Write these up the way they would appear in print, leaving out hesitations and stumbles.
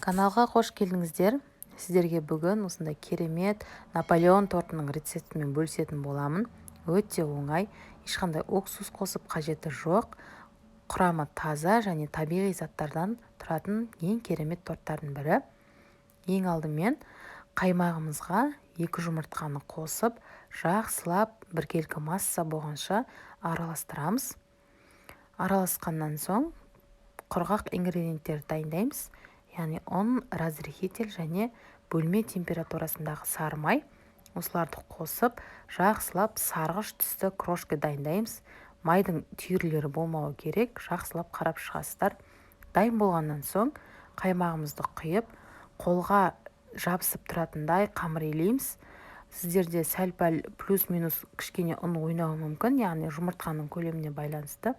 Каналға қош келдіңіздер. Сіздерге бүгін осындай керемет Наполеон тортының рецептімен бөлісетін боламын. Өте оңай, ешқандай уксус қосып қажеті жоқ. Құрамы таза және табиғи заттардан тұратын ең керемет торттардың бірі. Ең алдымен қаймағымызға 2 жұмыртқаны қосып, жақсылап біркелкі масса болғанша араластырамыз. Араласқаннан соң құрғақ ингредиенттерді дайындаймыз. Яғни ұн, разрыхитель және бөлме температурасындағы сары май. Осыларды қосып, жақсылап сарғыш түсті крошка дайындаймыз. Майдың түйірлері болмауы керек, жақсылап қарап шығасыздар. Дайын болғаннан соң қаймағымызды құйып, қолға жабысып тұратындай қамыр илейміз. Сіздерде сәл-пәл плюс-минус кішкене ұн ойнауы мүмкін, яғни жұмыртқаның көлеміне байланысты.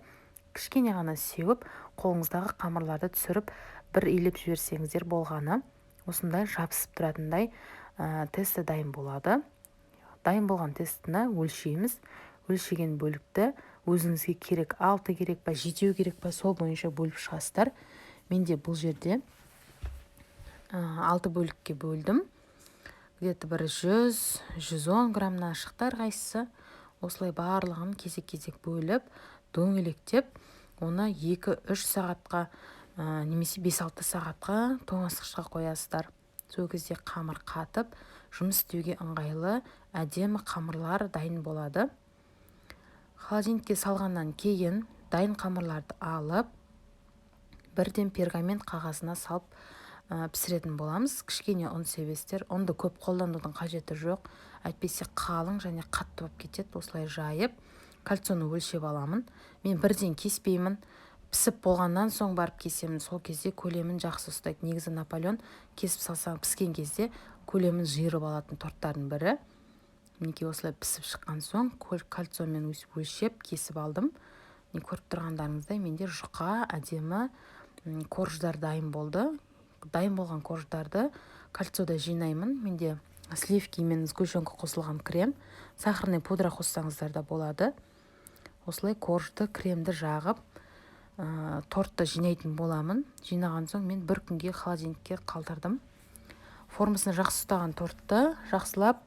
Кішкене ғана сеуіп, қолыңыздағы қамырларды түсіріп, бір илеп жіберсеңіздер болғаны. Осындай жабысып тұратындай тесті дайын болады. Дайын болған тестіні өлшейміз. Өлшеген бөлікті өзіңізге керек, 6 керек па, 7 керек па, сол бойынша бөліп шығасыздар. Менде бұл жерде 6 бөлікке бөлдім. Где-то бір 100-110 граммнан шықты әрқайсысы. Осылай барлығын кезек-кезек бөліп, дөңгелектеп, оны 2-3 сағатқа немесе 5-6 сағатқа тоңазытқышқа қоясыздар. Сол кезде қамыр қатып, жұмыс істеуге ыңғайлы, әдемі қамырлар дайын болады. Холодильникке салғаннан кейін дайын қамырларды алып, бірден пергамент қағазына салып пісіретін боламыз. Кішкене ұн себестер, ұнды көп қолданудың қажеті жоқ. Әйтпесе қалың және қатты болып кетеді. Осылай жайып, кальцоны өлшеп аламын. Мен бірден кеспеймін. Пісіп болғаннан соң барып кесемін. Сол кезде көлемін жақсы ұстайды. Негізі Наполеон кесіп салсаң піскен кезде көлемін жиырып алатын торттардың бірі. Мінекей осылай пісіп шыққан соң кальцонмен өлшеп кесіп алдым. Көріп тұрғандарыңыздай менде жұқа әдемі корждар дайын болды. Дайын болған корждарды кальцода жинаймын. Менде сливки мен сгущенка қосылған крем, сахарный пудра қоссаңыздар да болады. Осылай коржды, кремді жағып, тортты жинайтын боламын. Жинаған соң мен бір күнге холодильникке қалдырдым. Формасын жақсы ұстаған тортты жақсылап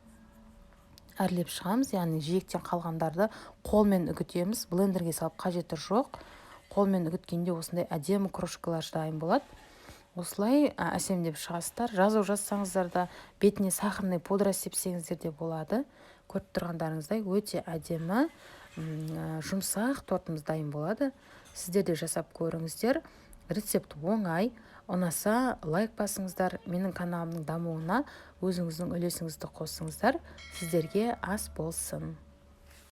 әрлеп шығамыз. Яғни жиектен қалғандарды қолмен үгітеміз. Блендерге салып қажеті жоқ. Қолмен үгіткенде осындай әдемі крошкалар дайын болады. Осылай әсемдеп шығасыздар. Жазу жазсаңыздар да, бетіне сахарный пудра сепсеңіздер де болады. Көріп тұрғандарыңыздай өте әдемі, жұмсақ тортымыз дайын болады. Сіздер де жасап көріңіздер. Рецепт оңай. Ұнаса лайк басыңыздар. Менің каналымның дамуына өзіңіздің үлесіңізді қосыңыздар. Сіздерге ас болсын.